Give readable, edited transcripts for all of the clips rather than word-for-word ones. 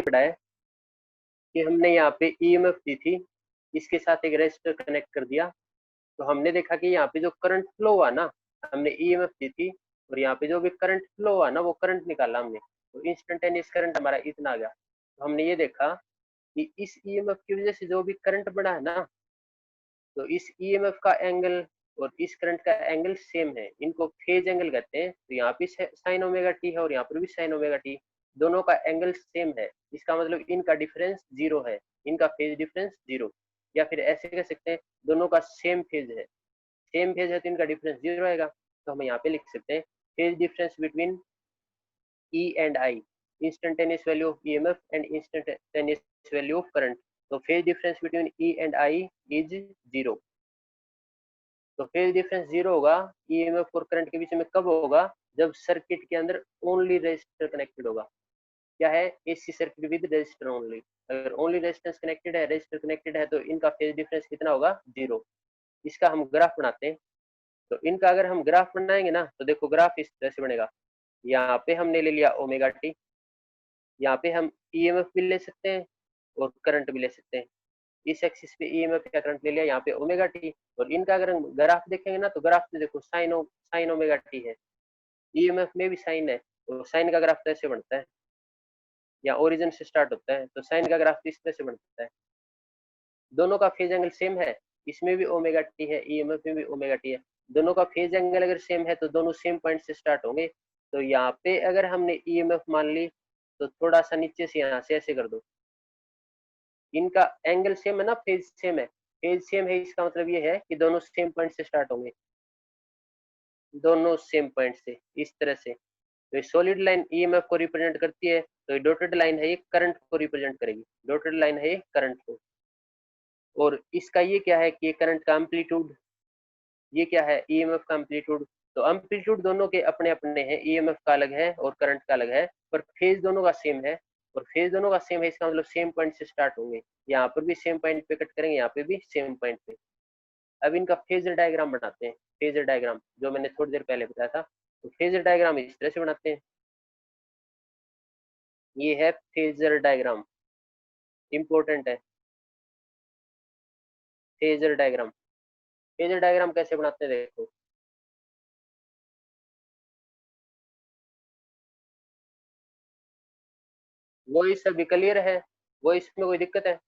पढ़ा है कि हमने यहाँ पे ईएमएफ दी थी, इसके साथ एक रेजिस्टर कनेक्ट कर दिया, तो हमने देखा कि यहाँ पे जो करंट फ्लो हुआ ना, हमने ईएमएफ दी थी और यहाँ पे जो भी करंट फ्लो हुआ ना वो करंट निकाला हमने, तो इंस्टेंटेनियस करंट हमारा इतना आ गया। तो हमने ये देखा कि इस ईएमएफ की वजह से जो भी करंट बढ़ा है ना, तो इस ईएमएफ का एंगल और इस करंट का एंगल सेम है, इनको फेज एंगल कहते हैं। तो यहाँ पे साइन ओमेगा टी है और यहाँ पर भी साइन ओमेगा टी, दोनों का एंगल सेम है, इसका मतलब इनका डिफरेंस जीरो है, इनका फेज डिफरेंस जीरो। या फिर ऐसे कह सकते हैं दोनों का सेम फेज है, सेम फेज है तो इनका डिफरेंस जीरो आएगा। तो हम यहाँ पे लिख सकते हैं phase difference between E and I, instantaneous value of EMF and instantaneous value of current. तो phase difference between E and I is zero. तो फेज डिफरेंस जीरो होगा ईएमएफ और करंट के बीच में कब होगा, जब सर्किट के अंदर ओनली रेजिस्टर कनेक्टेड होगा। क्या है, AC circuit with resistor only. अगर ओनली रेजिस्टेंस कनेक्टेड है, रेजिस्टर कनेक्टेड है, तो इनका फेज डिफरेंस कितना होगा, जीरो। इसका हम ग्राफ बनाते हैं। तो इनका अगर हम ग्राफ बनाएंगे ना, तो देखो ग्राफ इस तरह से बनेगा। यहाँ पे हमने ले लिया ओमेगा टी, यहाँ पे हम ईएमएफ भी ले सकते हैं और करंट भी ले सकते हैं। इस एक्सिस पे ईएमएफ का करंट ले लिया, यहाँ पे ओमेगा टी, और इनका अगर हम ग्राफ देखेंगे ना, तो ग्राफ में देखो साइन ओमेगा टी है, ईएमएफ में भी साइन है, तो साइन का ग्राफ कैसे बनता है, या ओरिजिन से स्टार्ट होता है, तो साइन का ग्राफ इस तरह से बनता है। दोनों का फेज एंगल सेम है, इसमें भी ओमेगा टी है, ईएमएफ में भी ओमेगा टी है। दोनों का फेज एंगल अगर सेम है तो दोनों सेम पॉइंट से स्टार्ट होंगे। तो यहाँ पे अगर हमने ईएमएफ मान ली, तो थोड़ा सा नीचे से यहाँ से ऐसे कर दो, इनका एंगल सेम है ना, फेज सेम है, फेज सेम है, इसका मतलब ये है कि दोनों सेम पॉइंट से स्टार्ट होंगे, दोनों सेम पॉइंट से, इस तरह से। तो सॉलिड लाइन ईएमएफ को रिप्रेजेंट करती है, तो डॉटेड लाइन है ये करंट को रिप्रेजेंट करेगी, डॉटेड लाइन है ये करंट को। और इसका ये क्या है कि ये करंट का एम्पलीट्यूड, ये क्या है, ईएमएफ का एम्पलीट्यूड। तो एम्पलीट्यूड दोनों के अपने अपने हैं, ईएमएफ का अलग है और करंट का अलग है, पर फेज दोनों का सेम है। और फेज दोनों का सेम है, इसका मतलब सेम पॉइंट से स्टार्ट होंगे, यहाँ पर भी सेम पॉइंट पे कट करेंगे, यहाँ पे भी सेम पॉइंट पे। अब इनका फेजर डायग्राम बनाते हैं, फेजर डायग्राम जो मैंने थोड़ी देर पहले बताया था। तो फेजर डायग्राम इस तरह से बनाते हैं, ये है फेजर डायग्राम, इंपॉर्टेंट है फेजर डायग्राम। फेजर डायग्राम कैसे बनाते हैं देखो, वो इस अभी क्लियर है, वो इसमें कोई दिक्कत है,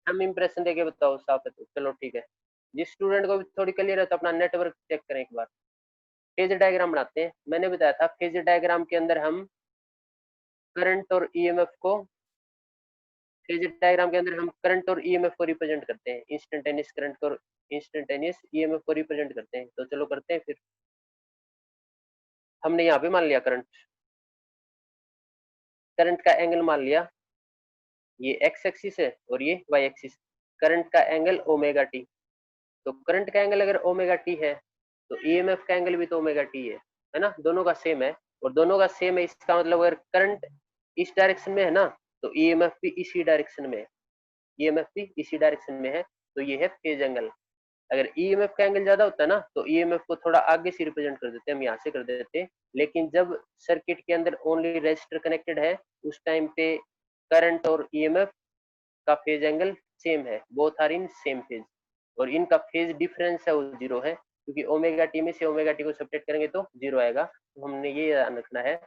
हम इंप्रेशन देके बताओ साफ है तो चलो ठीक है। जिस स्टूडेंट को भी थोड़ी क्लियर है तो अपना नेटवर्क चेक करें एक बार। फेजर डायग्राम बनाते हैं, मैंने बताया था फेजर डायग्राम के अंदर हम करंट और ईएमएफ को, फेजर डायग्राम के अंदर हम करंट और ईएमएफ को रिप्रेजेंट करते हैं, इंस्टेंटेनियस करंट और इंस्टेंटेनियस ईएमएफ को रिप्रेजेंट करते हैं। तो चलो करते हैं फिर। हमने यहाँ पे मान लिया करंट, करंट का एंगल मान लिया, ये एक्स एक्सिस है और ये वाई एक्सिस, करंट का एंगल ओमेगा टी। तो करंट का एंगल अगर ओमेगा टी है, तो ईएमएफ का एंगल भी तो ओमेगा टी है ना, दोनों का सेम है। और दोनों का सेम है, इसका मतलब अगर करंट इस डायरेक्शन में है ना, तो ईएमएफ भी इसी डायरेक्शन में है, ईएमएफ भी इसी डायरेक्शन में है, तो ये है फेज एंगल। अगर ईएमएफ का एंगल ज्यादा होता है ना, तो ईएमएफ को थोड़ा आगे से रिप्रेजेंट कर देते हैं, हम यहाँ से कर देते हैं। लेकिन जब सर्किट के अंदर ओनली रेजिस्टर कनेक्टेड है, उस टाइम पे करंट और ईएमएफ का फेज एंगल सेम है, both are in same phase, और इनका फेज डिफरेंस है वो जीरो है, क्योंकि ओमेगा टी में से ओमेगा टी को सब्ट्रैक्ट करेंगे तो जीरो आएगा। तो हमने ये ध्यान रखना है,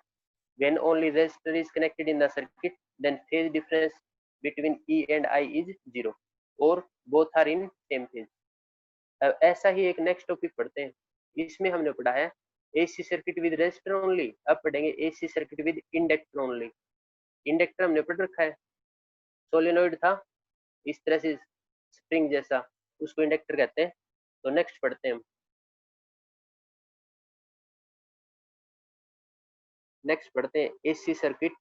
when only resistor is connected in the circuit, then phase difference between E and I is zero, और both are in same phase। अब ऐसा ही एक नेक्स्ट टॉपिक पढ़ते हैं, इसमें हमने पढ़ा है AC circuit with resistor only, अब पढ़ेंगे AC circuit with inductor only. Inductor हमने पढ़ रखा है, सोलेनोइड था इस तरह से स्प्रिंग जैसा, उसको इंडक्टर कहते हैं। तो नेक्स्ट पढ़ते हैं हम, नेक्स्ट पढ़ते हैं AC circuit,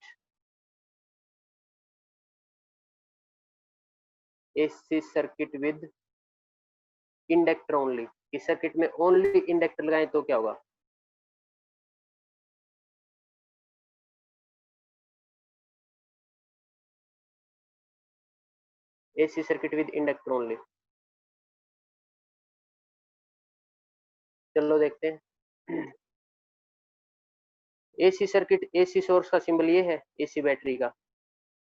AC circuit with inductor only, इस सर्किट में ओनली इंडक्टर लगाएं तो क्या होगा। AC circuit with inductor only, चलो देखते हैं। एसी सर्किट, एसी सोर्स का सिंबल ये है एसी बैटरी का।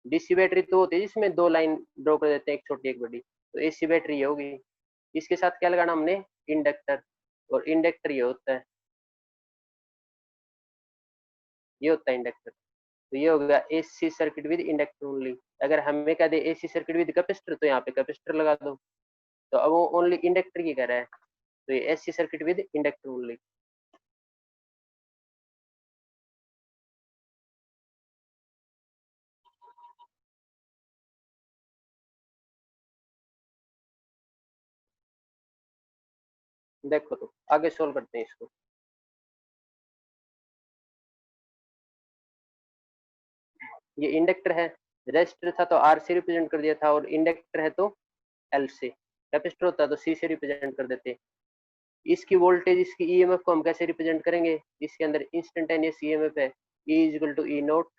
डीसी बैटरी तो होती है जिसमें दो लाइन ड्रॉ कर देते हैं, एक छोटी एक बड़ी, तो एसी बैटरी ये होगी। इसके साथ क्या लगाना हमने, इंडक्टर, और इंडक्टर ये होता है, ये होता है इंडक्टर। तो ये हो गया AC circuit with inductor only. अगर हमें कह दे एसी सर्किट विद कैपेसिटर, तो यहाँ पे कैपेसिटर लगा दो। तो अब वो ओनली इंडक्टर की कह रहा है, तो ये AC circuit with inductor only. देखो तो आगे सोल्व करते हैं इसको। ये इंडक्टर है, रेजिस्टर था तो आर से रिप्रेजेंट कर दिया था, और इंडक्टर है तो एल से, कैपेसिटर होता तो सी से रिप्रेजेंट कर देते। इसकी वोल्टेज, इसकी ईएमएफ को हम कैसे रिप्रेजेंट करेंगे, इसके अंदर इंस्टेंटेनियस ईएमएफ है, E is equal to E naught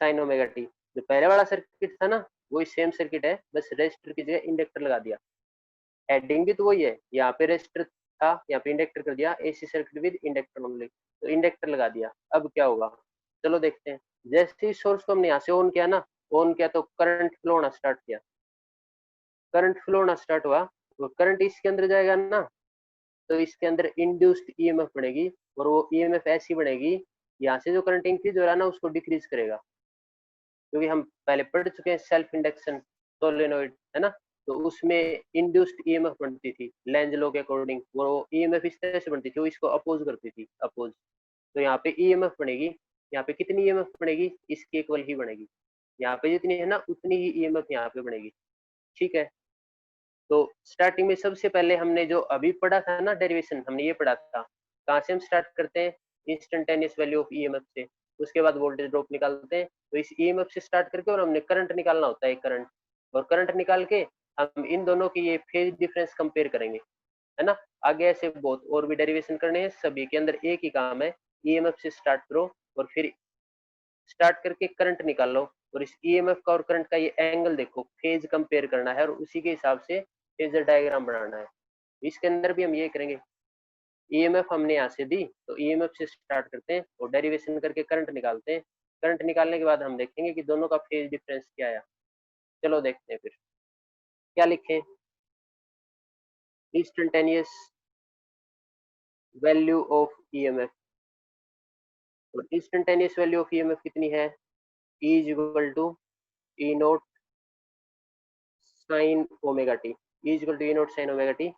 sine omega t. जो पहले वाला सर्किट था ना, वही सेम सर्किट है, बस रेजिस्टर की जगह इंडक्टर लगा दिया। हेडिंग भी तो वही है, यहाँ पे रेजिस्टर था, यहाँ पे इंडक्टर कर दिया, AC circuit with inductor only, तो इंडक्टर लगा दिया। अब क्या होगा, चलो देखते हैं। जैसे ही सोर्स को हमने यहाँ से ऑन किया ना, ऑन किया तो करंट फ्लो होना स्टार्ट किया, करंट फ्लो होना स्टार्ट हुआ, वो करंट इसके अंदर जाएगा ना, तो इसके अंदर इंड्यूस्ड ईएमएफ बनेगी, और वो ईएमएफ ऐसी बनेगी, यहाँ से जो करंट इंक्रीज हो रहा है ना, उसको डिक्रीज करेगा, क्योंकि हम पहले पढ़ चुके हैं सेल्फ इंडक्शन सोलेनोइड, है ना। तो उसमें इंड्यूस्ड ईएमएफ बनती थी लेंज लॉ के अकॉर्डिंग, वो ईएमएफ इस तरह से बनती थी, वो इसको अपोज करती थी, अपोज। तो यहाँ पे ईएमएफ बनेगी, यहाँ पे कितनी ईएमएफ बनेगी, इसके इक्वल ही बनेगी, यहाँ पे जितनी है ना उतनी ही ईएमएफ यहाँ पे बनेगी, ठीक है। तो स्टार्टिंग में सबसे पहले हमने जो अभी पढ़ा था ना डेरिवेशन, हमने ये पढ़ा था, कहाँ से हम स्टार्ट करते हैं, इंस्टेंटेनियस वैल्यू ऑफ ईएमएफ से, उसके बाद वोल्टेज ड्रॉप निकालते हैं। तो इस ईएमएफ से स्टार्ट करके, और हमने करंट निकालना होता है, करंट, और करंट निकाल के हम इन दोनों की ये फेज डिफरेंस कंपेयर करेंगे, है ना। आगे ऐसे बहुत और भी डेरिवेशन करने हैं, सभी के अंदर एक ही काम है, ईएमएफ से स्टार्ट करो और फिर स्टार्ट करके करंट निकाल लो, और इस ईएमएफ का और करंट का ये एंगल देखो, फेज कंपेयर करना है, और उसी के हिसाब से फेजर डायग्राम बनाना है। इसके अंदर भी हम ये करेंगे, ईएमएफ हमने यहाँ से दी, तो ईएमएफ से स्टार्ट करते हैं और डेरिवेशन करके करंट निकालते हैं। करंट निकालने के बाद हम देखेंगे कि दोनों का फेज डिफरेंस क्या आया। चलो देखते हैं फिर क्या लिखें, इंस्टेंटेनियस वैल्यू ऑफ ईएमएफ, और इंस्टेंटेनियस वैल्यू ऑफ ईएमएफ कितनी है, E is equal to E naught sine omega t, E is equal to E naught sine omega t.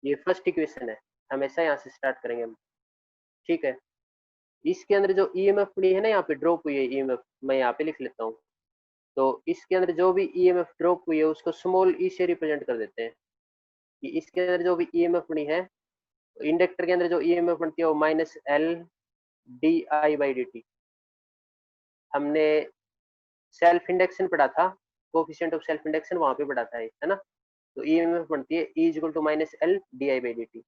ये फर्स्ट इक्वेशन है, हमेशा यहाँ से स्टार्ट करेंगे हम, ठीक है। इसके अंदर जो ईएमएफ पड़ी है ना, यहाँ पे ड्रॉप हुई है ईएमएफ, मैं यहाँ पे लिख लेता हूँ। तो इसके अंदर जो भी ईएमएफ ड्रॉप हुई है उसको स्मॉल ई से रिप्रेजेंट कर देते हैं, कि इसके अंदर जो भी ईएमएफ बनी है, इंडक्टर के अंदर जो ईएमएफ बनती है वो minus L D I by D T. हमने सेल्फ इंडक्शन पढ़ा था, कोफिशिएंट ऑफ सेल्फ इंडक्शन वहां पे पढ़ा था, है ना। तो ईएमएफ बनती है E equal to minus L D I by D T.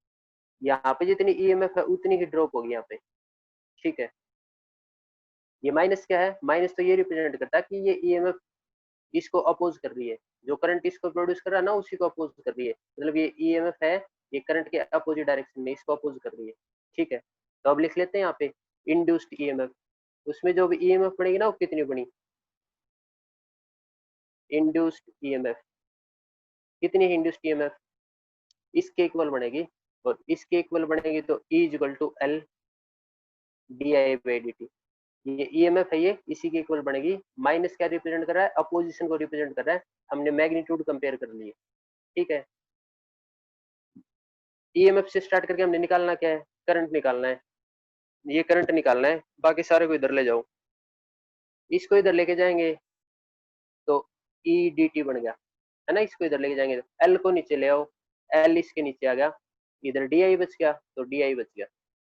यहाँ पे जितनी ईएमएफ है उतनी ही ड्रॉप होगी यहाँ पे, ठीक है। ये माइनस क्या है, माइनस तो ये रिप्रेजेंट करता है कि ये ईएमएफ इसको अपोज कर रही है, जो करंट इसको प्रोड्यूस कर रहा है ना उसी को अपोज कर रही है, मतलब ये ईएमएफ है, ये करंट के अपोजिट डायरेक्शन में इसको अपोज कर रही है, ठीक है। तो अब लिख लेते हैं यहाँ पे इंड्यूस्ड ईएमएफ, उसमें जो भी ईएमएफ पड़ेगी ना वो कितनी बनी, इंड्यूस्ड ईएमएफ, कितनी है इंड्यूस्ड ईएमएफ, इसके इक्वल बनेगी, और इसके इक्वल बनेगी तो E equal to L D I by D T. ये ईएमएफ है, ये इसी के इक्वल बनेगी। माइनस क्या रिप्रेजेंट कर रहा है, अपोजिशन को रिप्रेजेंट कर रहा है, हमने मैग्नीट्यूड कंपेयर कर लिए, ठीक है। ईएमएफ से स्टार्ट करके हमने निकालना क्या है, करंट निकालना है, ये करंट निकालना है, बाकी सारे को इधर ले जाओ, इसको इधर लेके जाएंगे तो ई डी टी बन गया, है ना। इसको इधर लेके जाएंगे तो एल को नीचे ले आओ, एल इसके नीचे आ गया, इधर डी आई बच गया, तो डी आई बच गया,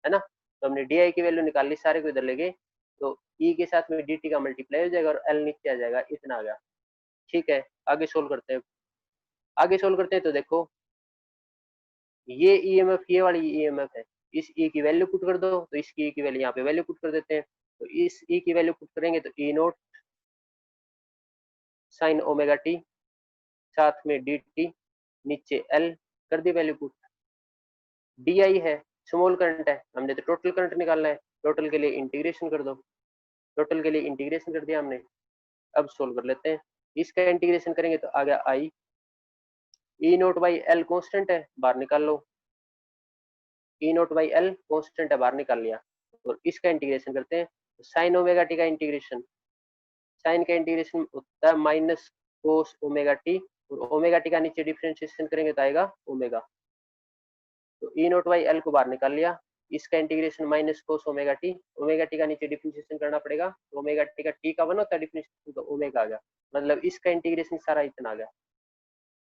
है ना। तो हमने डी आई की वैल्यू निकाल ली, सारे को इधर ले गए, तो ई के साथ में डी टी का मल्टीप्लाई हो जाएगा और एल नीचे आ जाएगा, इतना आ गया, ठीक है। आगे सोल्व करते हैं, आगे सोल्व करते हैं तो देखो, ये ईएमएफ, ये वाली ईएमएफ है, इस ई की वैल्यू पुट कर दो, तो इसकी ई की वैल्यू यहाँ पे वैल्यू पुट कर देते हैं, तो इस ई की वैल्यू पुट करेंगे तो ई नोट साइन ओमेगा टी, साथ में डी टी, नीचे एल, कर दी वैल्यू पुट। डी आई है, स्मॉल करंट है, हमने तो टोटल करंट निकालना है, टोटल के लिए इंटीग्रेशन कर दो, टोटल के लिए इंटीग्रेशन कर दिया हमने। अब सोल्व कर लेते हैं, इसका इंटीग्रेशन करेंगे तो आ गया आई, ई नोट बाई एल कॉन्स्टेंट है, बाहर निकाल लो, ई नोट बाई एल कॉन्स्टेंट है, बाहर निकाल लिया। और इसका इंटीग्रेशन करते हैं, साइन ओमेगा टी का इंटीग्रेशन, साइन का इंटीग्रेशन होता है माइनस कोस ओमेगा टी, और ओमेगा टी का नीचे डिफरेंशिएशन करेंगे तो आएगा ओमेगा। तो ई नोट बाई एल को बाहर निकाल लिया, इसका integration minus cos omega T का नीचे डिफरेंशिएशन करना पड़ेगा, तो ओमेगा टी का टी का वन होता है डिफरेंशिएशन, तो ओमेगा आ गया, मतलब इसका इंटीग्रेशन सारा इतना आ गया।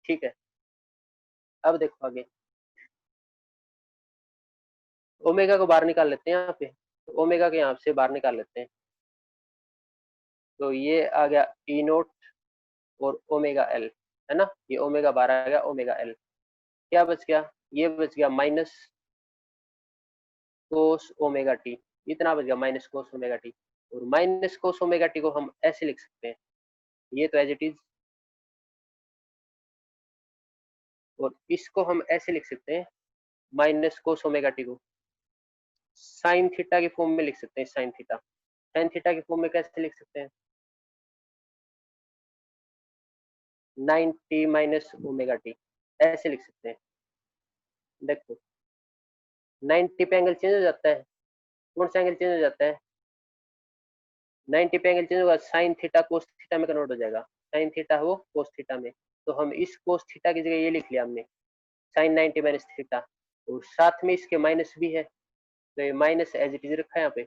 ठीक है, अब देखो आगे, ओमेगा को बाहर निकाल लेते हैं यहाँ पे, तो ओमेगा के यहाँ से बाहर निकाल लेते हैं, तो ये आ गया ई नोट और ओमेगा एल, है ना, ये ओमेगा बाहर आ गया, ओमेगा एल, क्या बच गया, ये बच गया माइनस कोस ओमेगा टी, इतना बच गया माइनस कोस ओमेगा टी। और माइनस कोस ओमेगा टी को हम ऐसे लिख सकते हैं, ये तो एज इट इज, और इसको हम ऐसे लिख सकते हैं, माइनस कोस ओमेगा टी को साइन थीटा की फॉर्म में लिख सकते हैं, साइन थीटा, साइन थीटा की फॉर्म में कैसे लिख सकते हैं, 9t माइनस ओमेगा टी, ऐसे लिख सकते हैं। देखो 90 पे एंगल चेंज हो जाता है, कौन सा एंगल चेंज हो जाता है, 90 पे एंगल चेंज होगा, साइन थीटा कोस थीटा में कन्वर्ट हो जाएगा, साइन थीटा हो कोस थीटा में, तो हम इस कोस थीटा की जगह ये लिख लिया हमने, साइन 90 माइनस थीटा, और साथ में इसके माइनस भी है, तो ये माइनस एज इट इज रखा है यहाँ पे,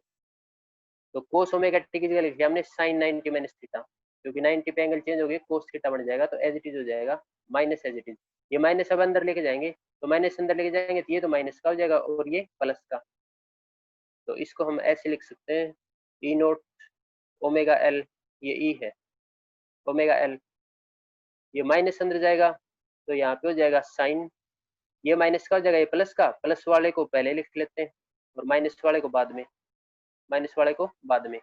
तो कोस ओमेगा टी की जगह लिख लिया हमने साइन 90 माइनस थीटा, क्योंकि 90 पे एंगल चेंज हो गया, कोस थीटा बन जाएगा, तो एज इट इज हो जाएगा माइनस एज इट इज। ये माइनस अब अंदर लेके जाएंगे, तो माइनस अंदर लेके जाएंगे तो ये तो माइनस का हो जाएगा, और ये प्लस का, तो इसको हम ऐसे लिख सकते हैं, ई नोट ओमेगा एल, ये ई है ओमेगा एल, ये माइनस अंदर जाएगा, तो यहाँ पे हो जाएगा साइन, ये माइनस का हो जाएगा, ये प्लस का, प्लस वाले को पहले लिख लेते हैं और माइनस वाले को बाद में, माइनस वाले को बाद में,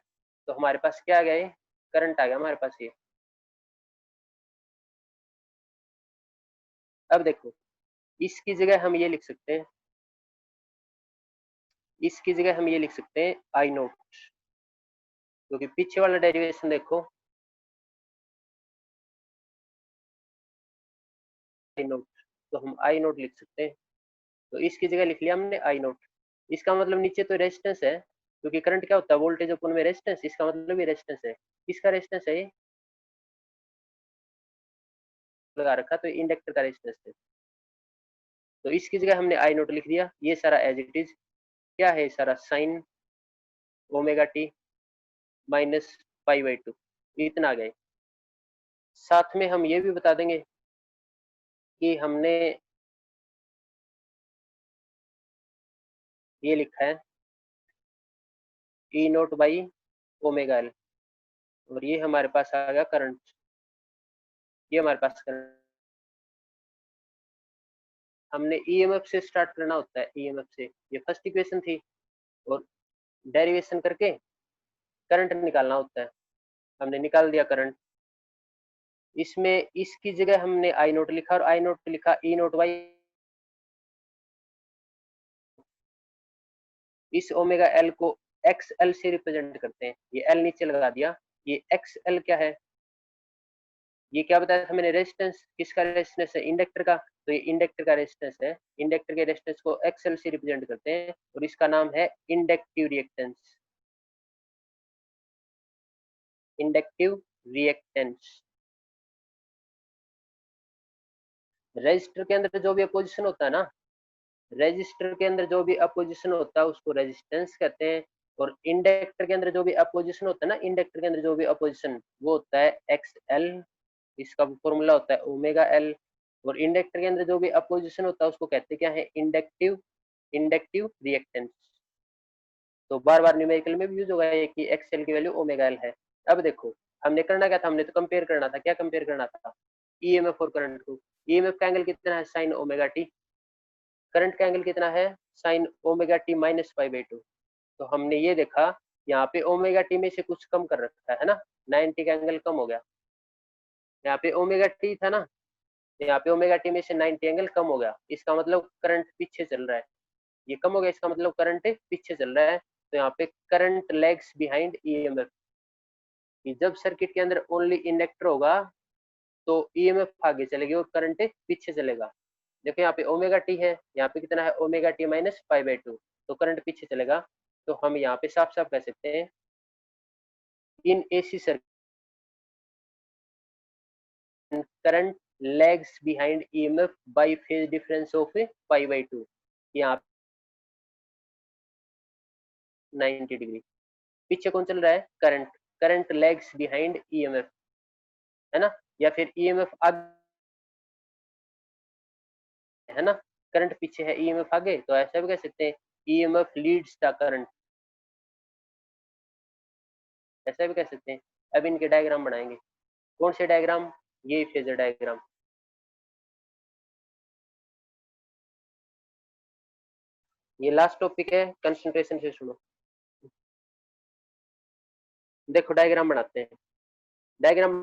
तो हमारे पास क्या आ गया, ये करंट आ गया हमारे पास ये। अब देखो, इसकी जगह हम ये लिख सकते हैं, इसकी जगह हम ये लिख सकते हैं आई नोट, क्योंकि पीछे वाला डेरिवेशन देखो, आई नोट, तो हम आई नोट लिख सकते हैं, तो इसकी जगह लिख लिया हमने आई नोट। इसका मतलब नीचे तो रेजिस्टेंस है, क्योंकि करंट क्या होता है, वोल्टेज अपन में रेजिस्टेंस, इसका मतलब ये रेजिस्टेंस है, किसका रेजिस्टेंस है, ये लगा रखा, तो इंडक्टर का रेजिस्टेंस है, तो इसकी जगह हमने आई नोट लिख दिया, ये सारा एज इट इज क्या है, सारा sign omega T minus pi by to, इतना आ गए। साथ में हम ये भी बता देंगे कि हमने ये लिखा है ई नोट बाई ओमेगा एल, और ये हमारे पास आ गया करंट, ये हमारे पास करंट, हमने ईएमएफ से स्टार्ट करना होता है, ईएमएफ से, ये फर्स्ट इक्वेशन थी, और डेरिवेशन करके करंट निकालना होता है, हमने निकाल दिया करंट, इसमें इसकी जगह हमने आई नोट लिखा और आई नोट लिखा ई नोट बाई, इस ओमेगा एल को एक्स एल से रिप्रेजेंट करते हैं, ये एल नीचे लगा दिया, ये एक्स एल क्या है, ये क्या बताया था मैंने, रेजिस्टेंस, किसका रेजिस्टेंस है, इंडक्टर का, तो ये इंडक्टर का रेजिस्टेंस है, इंडक्टर के रेजिस्टेंस को एक्सएल से रिप्रेजेंट करते हैं, और इसका नाम है inductive reactance, inductive reactance. Resistor के अंदर जो भी अपोजिशन होता है ना, रेजिस्टर के अंदर जो भी अपोजिशन होता है उसको रेजिस्टेंस कहते हैं, और इंडक्टर के अंदर जो भी अपोजिशन होता है ना, इंडक्टर के अंदर जो भी अपोजिशन वो होता है एक्स एल, इसका फॉर्मूला होता है ओमेगा एल, और इंडक्टर के अंदर जो भी अपोजिशन होता है उसको कहते हैं क्या है, इंडक्टिव, इंडक्टिव रिएक्टेंस। तो बार बार न्यूमेरिकल में भी यूज होगा ये कि एक्सएल की वैल्यू ओमेगा एल है। अब देखो हमने करना क्या था, हमने तो कंपेयर करना था, क्या कंपेयर करना था, ईएमएफ और करंट को, ईएमएफ का एंगल कितना है साइन ओमेगा टी, करंट का एंगल कितना है sign omega T minus pi by to, तो हमने ये देखा यहाँ पे ओमेगा टी में से कुछ कम कर रखा है ना, 90 का एंगल कम हो गया, यहाँ पे ओमेगा टी था ना, यहाँ पे ओमेगा टी में से 90 एंगल कम हो गया, इसका मतलब करंट पीछे चल रहा है, ये कम हो गया, इसका मतलब करंट पीछे चल रहा है, तो यहाँ पे करंट लैग्स बिहाइंड ईएमएफ। जब सर्किट के अंदर ओनली इंडक्टर होगा तो ईएमएफ आगे चलेगी और करंट पीछे चलेगा। देखो यहाँ पे ओमेगा टी है, यहाँ पे कितना है omega T minus pi by to, तो करंट पीछे चलेगा। तो हम यहाँ पे साफ साफ कह सकते हैं इन AC circuit current lags behind EMF by phase difference of pi by two. यहाँ 90 डिग्री पीछे कौन चल रहा है, current. Current lags behind EMF, है ना, या फिर ईएमएफ आगे है ना, करंट पीछे है ईएमएफ आगे, तो ऐसा भी कह सकते हैं ईएमएफ लीड्स द करंट, ऐसा भी कह सकते हैं। अब इनके डायग्राम बनाएंगे। कौन से डायग्राम, ये फेजर डायग्राम। ये लास्ट टॉपिक है, कंसंट्रेशन से सुनो। देखो डायग्राम बनाते हैं। डायग्राम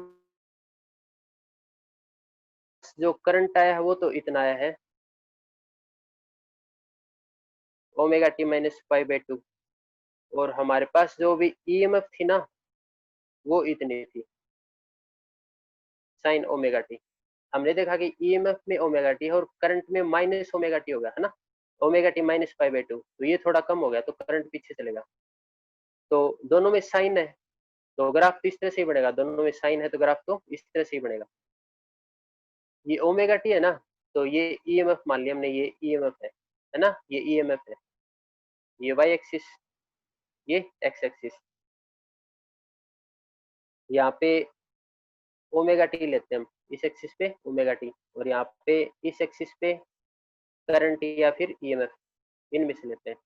जो करंट आया है वो तो इतना आया है omega T minus pi by to, और हमारे पास जो भी ईएमएफ थी ना वो इतनी थी साइन ओमेगा टी। हमने देखा कि ईएमएफ में ओमेगा टी है और करंट में माइनस ओमेगा टी हो गया, है ना, omega T minus pi by to, तो ये थोड़ा कम हो गया तो करंट पीछे चलेगा। तो दोनों में साइन है तो ग्राफ तो इस तरह से ही बनेगा, दोनों में साइन है तो ग्राफ तो इस तरह से ही बनेगा। ये ओमेगा टी है ना, तो ये ईएमएफ मान लिया हमने, ये ईएमएफ है ना, ये ईएमएफ है, ये वाई एक्सिस, ये एक्स एक्सिस। यहाँ पे ओमेगा टी लेते हैं हम, इस एक्सिस पे ओमेगा टी, और यहाँ पे इस एक्सिस पे करंट या फिर ईएमएफ, इनमें से लेते हैं।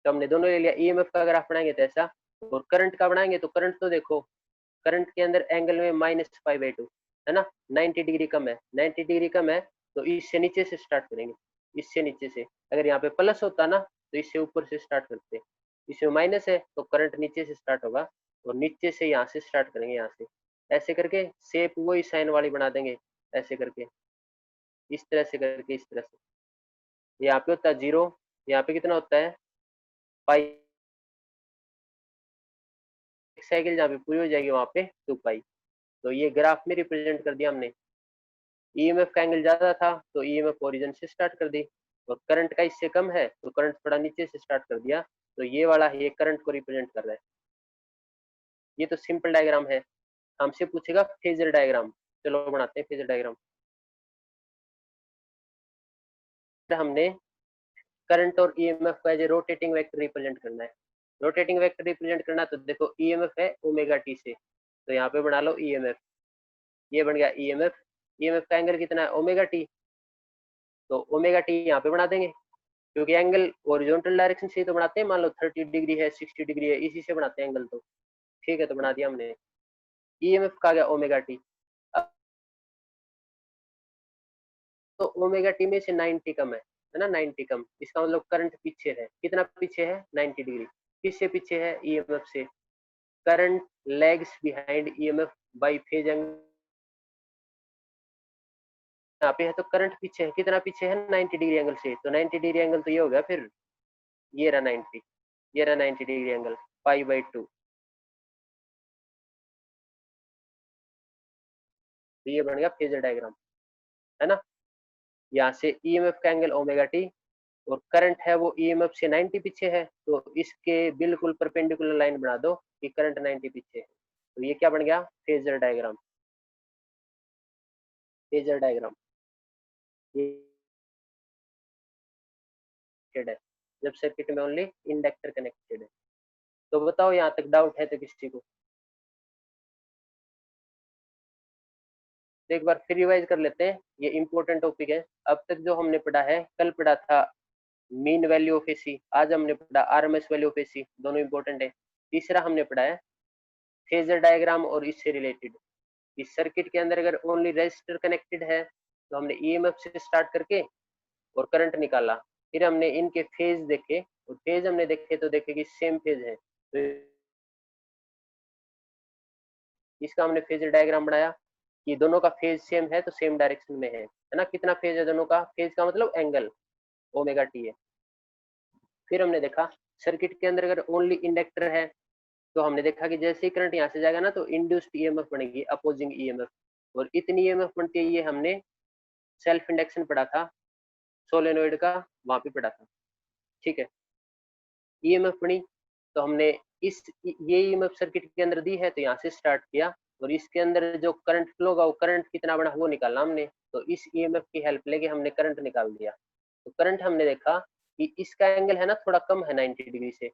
तो हमने दोनों ले लिया। ईएमएफ का ग्राफ बनाएंगे तो ऐसा, और करंट का बनाएंगे तो करंट तो देखो करंट के अंदर एंगल में माइनस पाई बाई टू, है ना, 90 डिग्री कम है, 90 डिग्री कम है तो इससे नीचे से स्टार्ट करेंगे, इससे नीचे से। अगर यहाँ पे प्लस होता ना तो इससे ऊपर से स्टार्ट करते हैं, इसमें माइनस है तो करंट नीचे से स्टार्ट होगा, और नीचे से यहाँ से स्टार्ट करेंगे, यहाँ से ऐसे करके शेप वही साइन वाली बना देंगे, ऐसे करके, इस तरह से करके, इस तरह से। यहाँ पे होता है जीरो, यहाँ पे कितना होता है पाई, साइकिल जहाँ पे पूरी हो जाएगी वहां पे 2 पाई। तो ये ग्राफ में रिप्रेजेंट कर दिया हमने। ईएमएफ का एंगल ज्यादा था तो ईएमएफ ओरिजिन से स्टार्ट कर दी, और करंट का इससे कम है तो करंट थोड़ा नीचे से स्टार्ट कर दिया, तो ये वाला ये करंट को रिप्रेजेंट कर रहा है। ये तो सिंपल डायग्राम है। हमसे पूछेगा फेजर डायग्राम, चलो बनाते हैं फेजर डायग्राम। हमने करंट और ईएमएफ को as a rotating vector represent करना है। रोटेटिंग वेक्टर रिप्रेजेंट करना तो देखो ईएमएफ है ओमेगा टी से, तो यहाँ पे बना लो ईएमएफ, ये बन गया ईएमएफ। ईएमएफ का एंगल कितना है ओमेगा टी, तो ओमेगा टी यहाँ पे बना देंगे, क्योंकि एंगल ओरिजेंटल डायरेक्शन से ही तो बनाते हैं, मान लो 30 डिग्री है 60 डिग्री है इसी से बनाते हैं एंगल, तो ठीक है तो बना दिया हमने। ईएमएफ का गया ओमेगा टी, तो ओमेगा टी में से 90 कम है ना, 90 कम, इसका मतलब करंट पीछे है, कितना पीछे है 90 डिग्री। किससे पीछे है, ईएमएफ से। Current lags behind EMF by phase angle, यहाँ पे है तो करंट पीछे है, कितना पीछे है 90 डिग्री एंगल से, तो 90 डिग्री एंगल तो ये हो गया फिर, ये रहा 90, ये रहा 90 degree angle pi by to, तो ये बन गया फेजर डायग्राम, है ना। यहाँ से ईएमएफ का एंगल ओमेगा टी, और करंट है वो ईएमएफ से 90 पीछे है, तो इसके बिल्कुल परपेंडिकुलर लाइन बना दो कि करंट 90 पीछे है, तो ये क्या बन गया फेजर डायग्राम। फेजर डायग्राम ये है जब सर्किट में ओनली इंडक्टर कनेक्टेड है। तो बताओ यहाँ तक डाउट है तो किसी को, तो एक बार फिर रिवाइज कर लेते हैं, ये इंपॉर्टेंट टॉपिक है। अब तक जो हमने पढ़ा है, कल पढ़ा था मीन वैल्यू ऑफ एसी, आज हमने पढ़ा आरएमएस वैल्यू ऑफ एसी, दोनों इंपॉर्टेंट है। तीसरा हमने पढ़ा है फेजर डायग्राम और इससे रिलेटेड, इस सर्किट के अंदर अगर ओनली रेजिस्टर कनेक्टेड है तो हमने ईएमएफ से स्टार्ट करके और करंट निकाला, फिर हमने इनके फेज देखे, और फेज हमने देखे तो देखे कि सेम फेज है, तो इसका हमने फेजर डायग्राम बनाया कि दोनों का फेज सेम है तो सेम डायरेक्शन में है ना। कितना फेज है दोनों का, फेज का मतलब एंगल ओमेगा टी है। फिर हमने देखा सर्किट के अंदर अगर ओनली इंडक्टर है तो हमने देखा कि जैसे ही करंट यहाँ से जाएगा ना तो इंड्यूस्ड ईएमएफ बनेगी, अपोजिंग ईएमएफ, और इतनी ईएमएफ बनती है, ये हमने सेल्फ इंडक्शन पढ़ा था सोलेनोइड का, वहां पे पढ़ा था। ठीक है, ईएमएफ बनी तो हमने इस ये ईएमएफ सर्किट के अंदर दी है तो यहाँ से स्टार्ट किया, और इसके अंदर जो करंट फ्लो होगा वो करंट कितना बना वो निकालना हमने, तो इस ईएमएफ की हेल्प लेके हमने करंट निकाल दिया। तो करंट हमने देखा कि इसका एंगल है ना थोड़ा कम है 90 डिग्री से,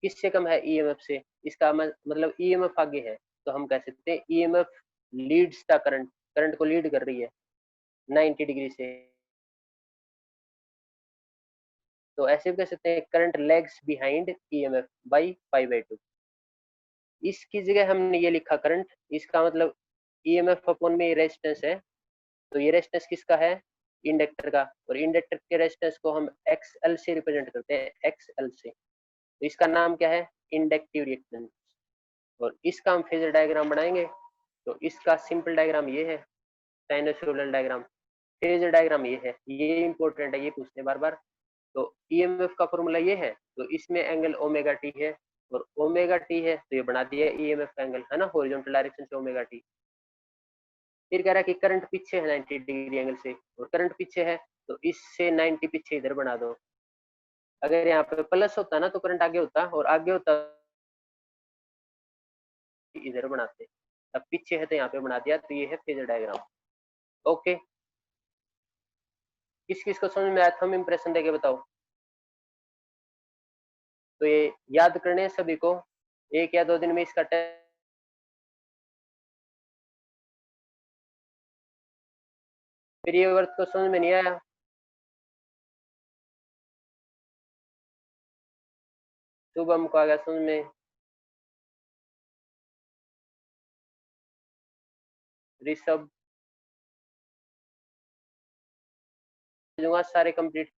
किससे कम है, ईएमएफ से, इसका मतलब ईएमएफ आगे है, तो हम कह सकते हैं EMF leads the current, current को लीड कर रही है 90 डिग्री से। तो ऐसे भी कह सकते हैं current lags behind EMF by π/2। इसकी जगह हमने ये लिखा करंट, इसका मतलब ईएमएफ अपॉन में रेजिस्टेंस है, तो ये रेजिस्टेंस किसका है, इंडक्टर का, और इंडक्टर के रेजिस्टेंस को हम एक्सएल से रिप्रेजेंट करते हैं, एक्सएल से, तो इसका नाम क्या है, इंडक्टिव रिएक्टेंस। और इसका हम फेजर डायग्राम बनाएंगे, तो इसका सिंपल डायग्राम ये है, साइनसोइडल डायग्राम। फेजर डायग्राम ये है, ये इंपॉर्टेंट है, ये पूछते हैं बार बार। तो ईएमएफ का फॉर्मूला ये है, तो इसमें एंगल ओमेगा टी है, और ओमेगा टी है तो ये बना दिया ईएमएफ का एंगल, है ना, हॉरिजॉन्टल डायरेक्शन से ओमेगा टी। फिर कह रहा है कि करंट पीछे है 90 डिग्री एंगल से, और करंट पीछे है तो इससे 90 पीछे इधर बना दो। अगर यहाँ पे प्लस होता ना तो करंट आगे होता, और आगे होता इधर बनाते, अब पीछे है तो यहाँ पे बना दिया, तो ये है फेजर डायग्राम। ओके, किस किस को समझ में आया, थंब इंप्रेशन देके बताओ। तो ये याद करने सभी को, 1 या 2 दिन में इसका टेस्ट। फिर ये वर्त को समझ में नहीं आया, शुभम को आ गया समझ में, ऋषभ, सारे कंप्लीट